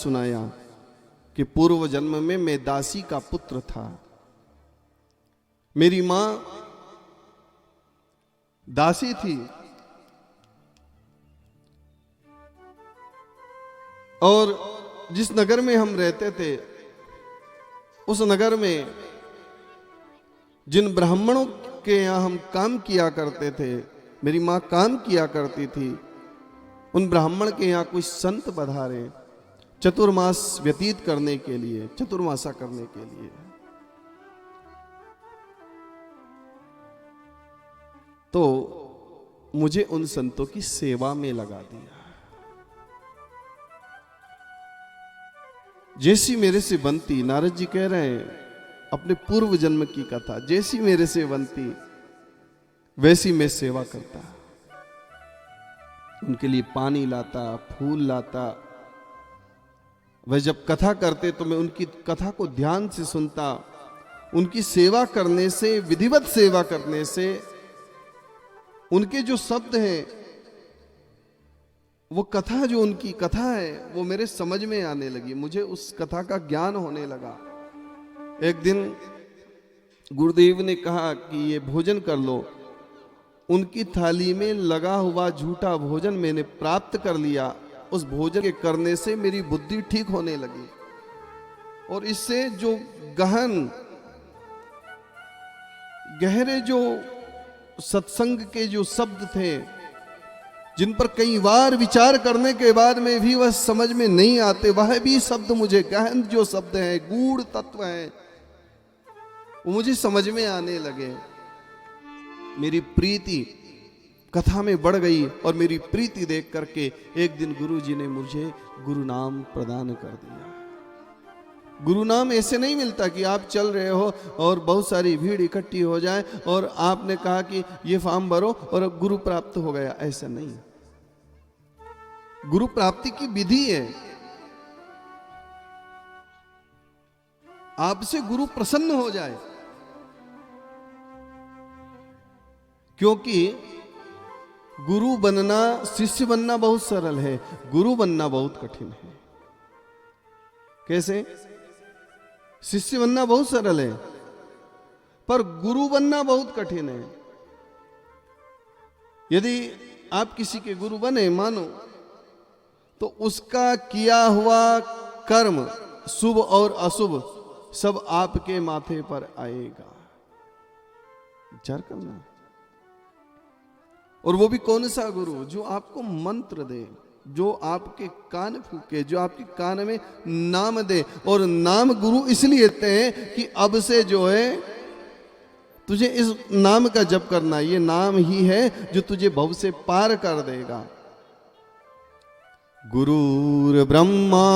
सुनाया कि पूर्व जन्म में मैं दासी का पुत्र था। मेरी मां दासी थी और जिस नगर में हम रहते थे उस नगर में जिन ब्राह्मणों के यहां हम काम किया करते थे, मेरी मां काम किया करती थी, उन ब्राह्मण के यहां कुछ संत पधारे चतुर्मास व्यतीत करने के लिए, चतुर्मासा करने के लिए। तो मुझे उन संतों की सेवा में लगा दिया। जैसी मेरे से बनती, नारद जी कह रहे हैं अपने पूर्व जन्म की कथा, जैसी मेरे से बनती वैसी मैं सेवा करता। उनके लिए पानी लाता, फूल लाता। वह जब कथा करते तो मैं उनकी कथा को ध्यान से सुनता। उनकी सेवा करने से, विधिवत सेवा करने से उनके जो शब्द हैं, वो कथा जो उनकी कथा है वो मेरे समझ में आने लगी, मुझे उस कथा का ज्ञान होने लगा। एक दिन गुरुदेव ने कहा कि ये भोजन कर लो। उनकी थाली में लगा हुआ झूठा भोजन मैंने प्राप्त कर लिया। उस भोजन के करने से मेरी बुद्धि ठीक होने लगी और इससे जो गहरे जो सत्संग के जो शब्द थे, जिन पर कई बार विचार करने के बाद में भी वह समझ में नहीं आते, वह भी शब्द मुझे, गहन जो शब्द हैं, गूढ़ तत्व हैं, वो मुझे समझ में आने लगे। मेरी प्रीति कथा में बढ़ गई और मेरी प्रीति देख करके एक दिन गुरु जी ने मुझे गुरु नाम प्रदान कर दिया। गुरु नाम ऐसे नहीं मिलता कि आप चल रहे हो और बहुत सारी भीड़ इकट्ठी हो जाए और आपने कहा कि ये फॉर्म भरो और गुरु प्राप्त हो गया, ऐसा नहीं। गुरु प्राप्ति की विधि है। आपसे गुरु प्रसन्न हो जाए, क्योंकि गुरु बनना, शिष्य बनना बहुत सरल है, गुरु बनना बहुत कठिन है। कैसे? शिष्य बनना बहुत सरल है पर गुरु बनना बहुत कठिन है। यदि आप किसी के गुरु बने मानो, तो उसका किया हुआ कर्म, शुभ और अशुभ, सब आपके माथे पर आएगा। विचार करना। और वो भी कौन सा गुरु? जो आपको मंत्र दे, जो आपके कान फूके, जो आपके कान में नाम दे। और नाम गुरु इसलिए देते हैं कि अब से जो है तुझे इस नाम का जप करना, ये नाम ही है जो तुझे भव से पार कर देगा। गुरुर ब्रह्मा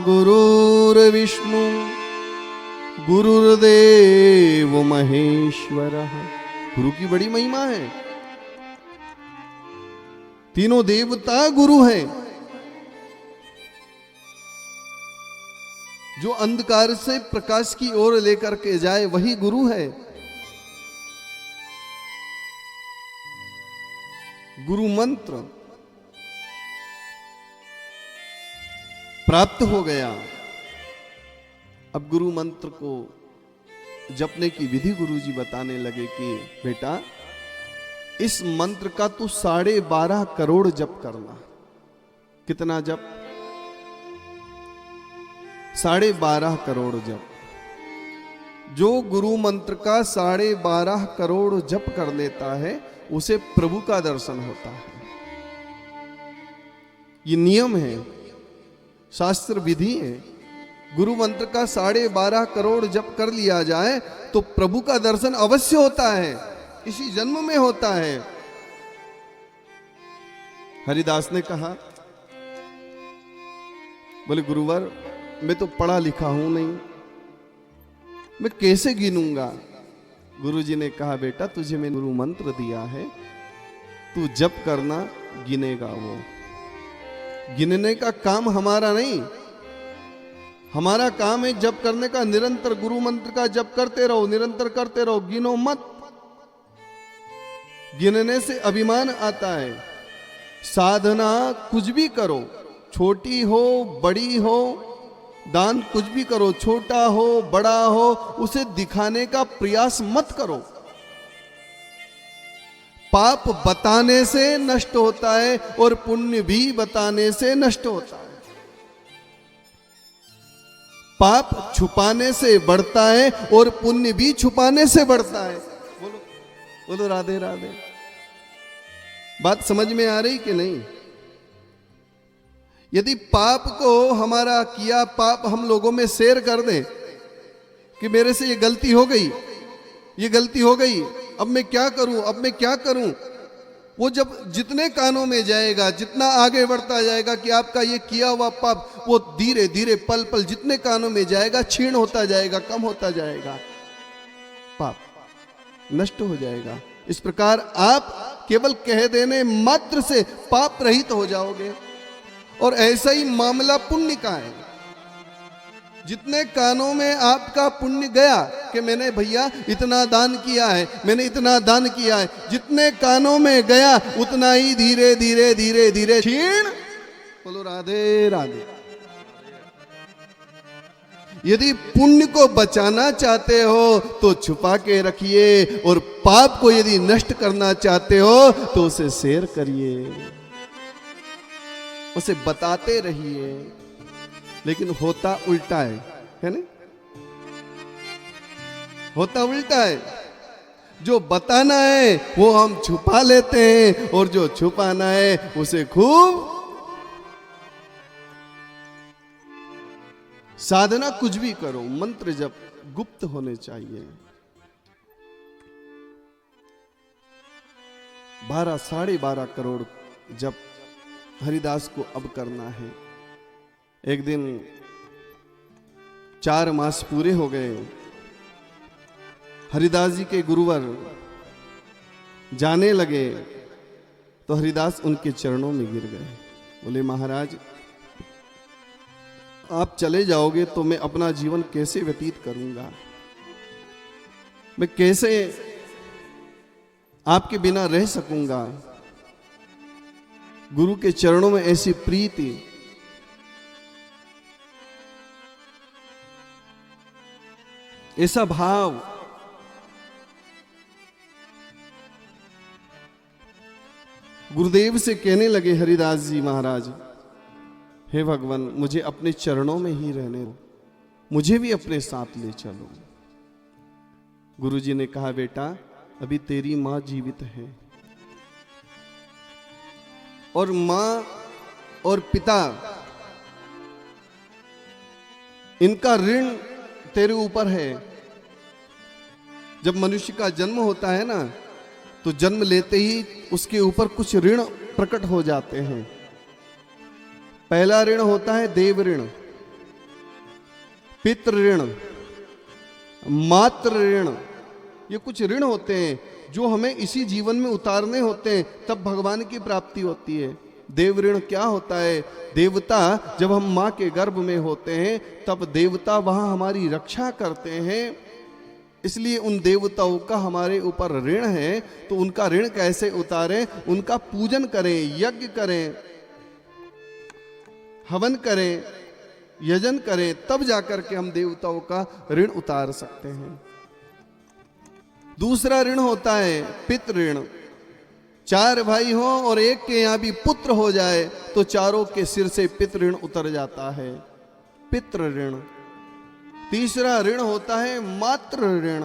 गुरुर विष्णु गुरुर्देव महेश्वरः। गुरु की बड़ी महिमा है। तीनों देवता गुरु हैं। जो अंधकार से प्रकाश की ओर लेकर के जाए वही गुरु है। गुरु मंत्र प्राप्त हो गया। अब गुरु मंत्र को जपने की विधि गुरुजी बताने लगे कि बेटा, इस मंत्र का तू 12.5 करोड़ जप करना। कितना जप? 12.5 करोड़ जप। जो गुरु मंत्र का 12.5 करोड़ जप कर लेता है उसे प्रभु का दर्शन होता है। ये नियम है, शास्त्र विधि है। गुरु मंत्र का 12.5 करोड़ जप कर लिया जाए तो प्रभु का दर्शन अवश्य होता है, इसी जन्म में होता है। हरिदास ने कहा, बोले गुरुवर, मैं तो पढ़ा लिखा हूं नहीं, मैं कैसे गिनूंगा? गुरुजी ने कहा, बेटा तुझे मैंने गुरु मंत्र दिया है, तू जप करना, गिनेगा वो। गिनने का काम हमारा नहीं, हमारा काम है जप करने का। निरंतर गुरु मंत्र का जप करते रहो, निरंतर करते रहो, गिनो मत। गिनने से अभिमान आता है। साधना कुछ भी करो, छोटी हो बड़ी हो, दान कुछ भी करो, छोटा हो बड़ा हो, उसे दिखाने का प्रयास मत करो। पाप बताने से नष्ट होता है और पुण्य भी बताने से नष्ट होता है। पाप छुपाने से बढ़ता है और पुण्य भी छुपाने से बढ़ता है। बोलो बोलो राधे राधे। बात समझ में आ रही कि नहीं? यदि पाप को, हमारा किया पाप हम लोगों में शेयर कर दें कि मेरे से ये गलती हो गई, ये गलती हो गई, अब मैं क्या करूं, अब मैं क्या करूं, वो जब जितने कानों में जाएगा, जितना आगे बढ़ता जाएगा कि आपका ये किया हुआ पाप, वो धीरे धीरे पल पल जितने कानों में जाएगा क्षीण होता जाएगा, कम होता जाएगा, पाप नष्ट हो जाएगा। इस प्रकार आप केवल कह देने मात्र से पाप रहित हो जाओगे। और ऐसा ही मामला पुण्य का है। जितने कानों में आपका पुण्य गया कि मैंने भैया इतना दान किया है, मैंने इतना दान किया है, जितने कानों में गया उतना ही धीरे धीरे धीरे धीरे क्षीण। बोलो राधे राधे। यदि पुण्य को बचाना चाहते हो तो छुपा के रखिए, और पाप को यदि नष्ट करना चाहते हो तो उसे शेयर करिए, उसे बताते रहिए। लेकिन होता उल्टा है ना? होता उल्टा है। जो बताना है वो हम छुपा लेते हैं, और जो छुपाना है उसे खूब। साधना कुछ भी करो, मंत्र जब गुप्त होने चाहिए। 12-12.5 करोड़ जब हरिदास को अब करना है। एक दिन 4 मास पूरे हो गए। हरिदास जी के गुरुवर जाने लगे तो हरिदास उनके चरणों में गिर गए। बोले महाराज, आप चले जाओगे तो मैं अपना जीवन कैसे व्यतीत करूंगा? मैं कैसे आपके बिना रह सकूंगा? गुरु के चरणों में ऐसी प्रीति, ऐसा भाव। गुरुदेव से कहने लगे हरिदास जी महाराज, हे भगवान, मुझे अपने चरणों में ही रहने दो, मुझे भी अपने साथ ले चलो। गुरु जी ने कहा, बेटा अभी तेरी मां जीवित है, और मां और पिता इनका ऋण तेरे ऊपर है। जब मनुष्य का जन्म होता है ना, तो जन्म लेते ही उसके ऊपर कुछ ऋण प्रकट हो जाते हैं। पहला ऋण होता है देव ऋण, पितृ ऋण, मातृ ऋण। ये कुछ ऋण होते हैं जो हमें इसी जीवन में उतारने होते हैं, तब भगवान की प्राप्ति होती है। देव ऋण क्या होता है? देवता जब हम मां के गर्भ में होते हैं तब देवता वहां हमारी रक्षा करते हैं, इसलिए उन देवताओं का हमारे ऊपर ऋण है। तो उनका ऋण कैसे उतारें? उनका पूजन करें, यज्ञ करें, हवन करें, यजन करें, तब जाकर के हम देवताओं का ऋण उतार सकते हैं। दूसरा ऋण होता है पितृ ऋण। 4 भाई हो और एक के यहां भी पुत्र हो जाए तो चारों के सिर से पितृ ऋण उतर जाता है, पितृ ऋण। तीसरा ऋण होता है मातृ ऋण।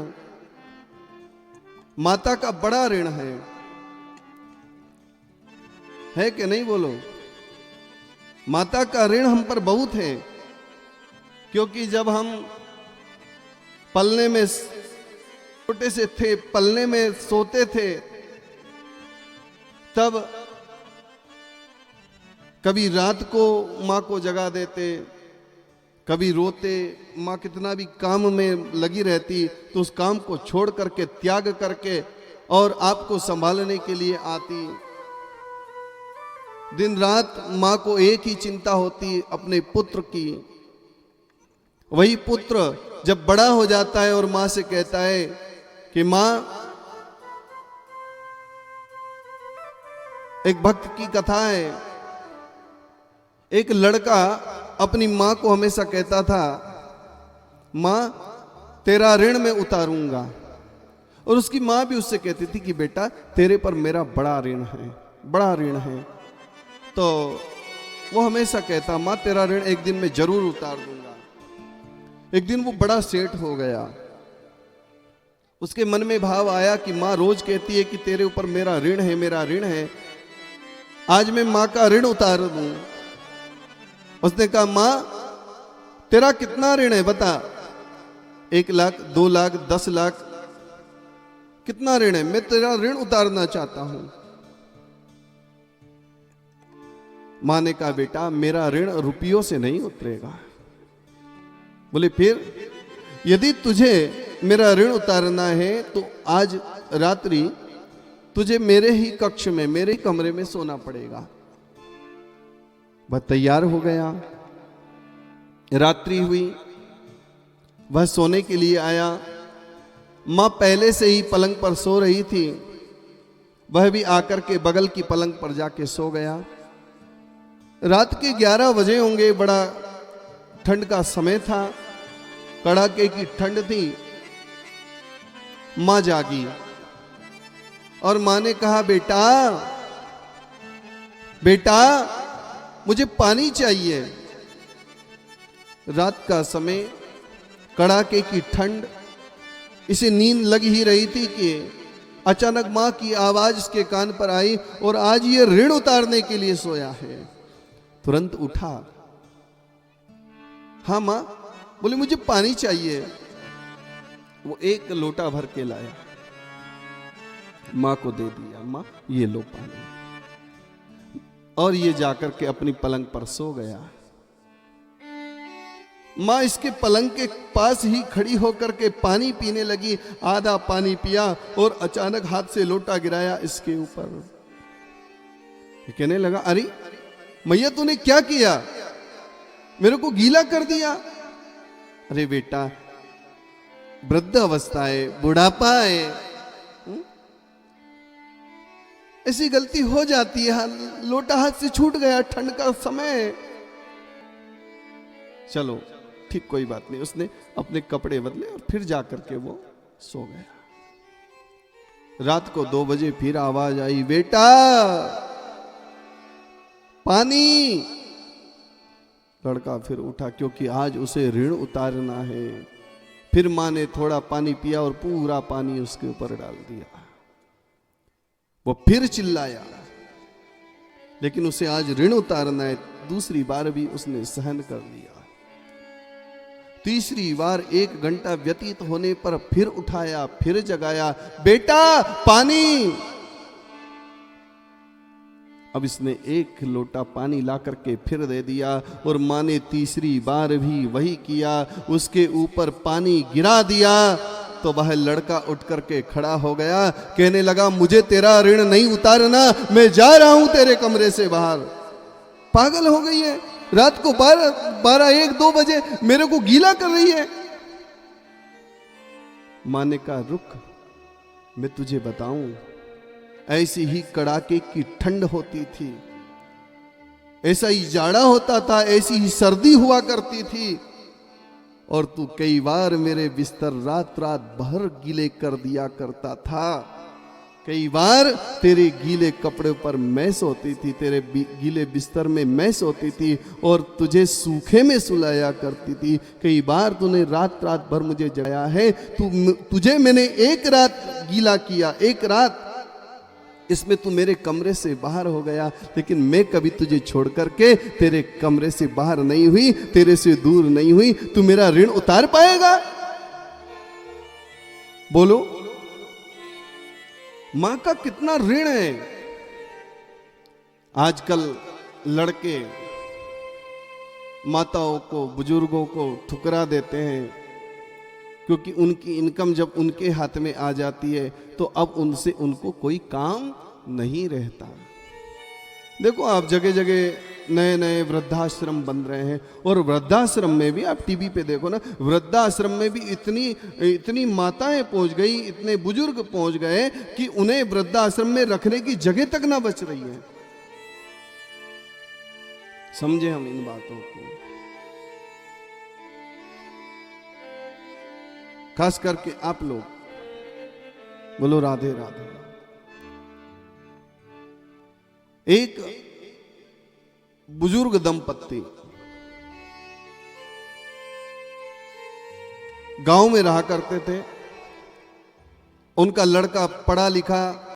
माता का बड़ा ऋण है कि नहीं? बोलो। माता का ऋण हम पर बहुत है, क्योंकि जब हम पलने में छोटे से थे, पलने में सोते थे, तब कभी रात को माँ को जगा देते, कभी रोते, माँ कितना भी काम में लगी रहती तो उस काम को छोड़ करके, त्याग करके और आपको संभालने के लिए आती। दिन रात माँ को एक ही चिंता होती अपने पुत्र की। वही पुत्र जब बड़ा हो जाता है और माँ से कहता है कि माँ, एक भक्त की कथा है, एक लड़का अपनी माँ को हमेशा कहता था, माँ तेरा ऋण मैं उतारूंगा। और उसकी माँ भी उससे कहती थी कि बेटा तेरे पर मेरा बड़ा ऋण है, बड़ा ऋण है। तो वो हमेशा कहता, माँ तेरा ऋण एक दिन मैं जरूर उतार दूंगा। एक दिन वो बड़ा सेठ हो गया। उसके मन में भाव आया कि माँ रोज कहती है कि तेरे ऊपर मेरा ऋण है, मेरा ऋण है, आज मैं माँ का ऋण उतार दूं। उसने कहा, माँ तेरा कितना ऋण है बता। 1 लाख, 2 लाख, 10 लाख, कितना ऋण है? मैं तेरा ऋण उतारना चाहता हूं। मां ने कहा, बेटा मेरा ऋण रुपयों से नहीं उतरेगा। बोले फिर? यदि तुझे मेरा ऋण उतारना है तो आज रात्रि तुझे मेरे ही कक्ष में, मेरे ही कमरे में सोना पड़ेगा। वह तैयार हो गया। रात्रि हुई, वह सोने के लिए आया। मां पहले से ही पलंग पर सो रही थी, वह भी आकर के बगल की पलंग पर जाके सो गया। रात के 11 बजे होंगे, बड़ा ठंड का समय था, कड़ाके की ठंड थी। मां जागी और मां ने कहा, बेटा बेटा मुझे पानी चाहिए। रात का समय, कड़ाके की ठंड, इसे नींद लग ही रही थी कि अचानक मां की आवाज इसके कान पर आई और आज ये ऋण उतारने के लिए सोया है। तुरंत उठा। हाँ मां। बोले मुझे पानी चाहिए। वो 1 लोटा भर के लाया, मां को दे दिया। मां ये लो पानी। और ये जाकर के अपनी पलंग पर सो गया। मां इसके पलंग के पास ही खड़ी होकर के पानी पीने लगी। आधा पानी पिया और अचानक हाथ से लोटा गिराया इसके ऊपर। कहने लगा, अरे मैया तूने क्या किया? मेरे को गीला कर दिया। अरे बेटा वृद्ध अवस्था है, बुढ़ापा है, ऐसी गलती हो जाती है। लोटा हाथ से छूट गया, ठंड का समय। चलो ठीक, कोई बात नहीं। उसने अपने कपड़े बदले और फिर जाकर के वो सो गया। रात को 2 बजे फिर आवाज आई, बेटा पानी। लड़का फिर उठा, क्योंकि आज उसे ऋण उतारना है। फिर मां ने थोड़ा पानी पिया और पूरा पानी उसके ऊपर डाल दिया। वो फिर चिल्लाया, लेकिन उसे आज ऋण उतारना है। दूसरी बार भी उसने सहन कर लिया। तीसरी बार 1 घंटा व्यतीत होने पर फिर उठाया, फिर जगाया, बेटा पानी। अब इसने 1 लोटा पानी ला करके फिर दे दिया और मां ने तीसरी बार भी वही किया, उसके ऊपर पानी गिरा दिया। तो वह लड़का उठ करके खड़ा हो गया, कहने लगा, मुझे तेरा ऋण नहीं उतारना, मैं जा रहा हूं तेरे कमरे से बाहर। पागल हो गई है? रात को 12, 1, 2 बजे मेरे को गीला कर रही है। मां ने कहा, रुक मैं तुझे बताऊं। ऐसी ही कड़ाके की ठंड होती थी, ऐसा ही जाड़ा होता था, ऐसी ही सर्दी हुआ करती थी, और तू कई बार मेरे बिस्तर रात रात भर गीले कर दिया करता था। कई बार तेरे गीले कपड़े पर मैं सोती थी, तेरे गीले बिस्तर में मैं सोती थी और तुझे सूखे में सुलाया करती थी। कई बार तूने रात रात भर मुझे जगाया है। तुझे मैंने 1 रात गीला किया, 1 रात, इसमें तू मेरे कमरे से बाहर हो गया, लेकिन मैं कभी तुझे छोड़ करके तेरे कमरे से बाहर नहीं हुई, तेरे से दूर नहीं हुई। तू मेरा ऋण उतार पाएगा? बोलो, मां का कितना ऋण है। आजकल लड़के माताओं को, बुजुर्गों को ठुकरा देते हैं, क्योंकि उनकी इनकम जब उनके हाथ में आ जाती है तो अब उनसे उनको कोई काम नहीं रहता। देखो आप जगह जगह नए नए वृद्धाश्रम बन रहे हैं, और वृद्धाश्रम में भी आप टीवी पे देखो ना, वृद्धाश्रम में भी इतनी माताएं पहुंच गई, इतने बुजुर्ग पहुंच गए कि उन्हें वृद्धाश्रम में रखने की जगह तक ना बच रही है। समझे हम इन बातों को? खास करके आप लोग बोलो राधे राधे। एक बुजुर्ग दंपत्ति गांव में रहा करते थे। उनका लड़का पढ़ा लिखा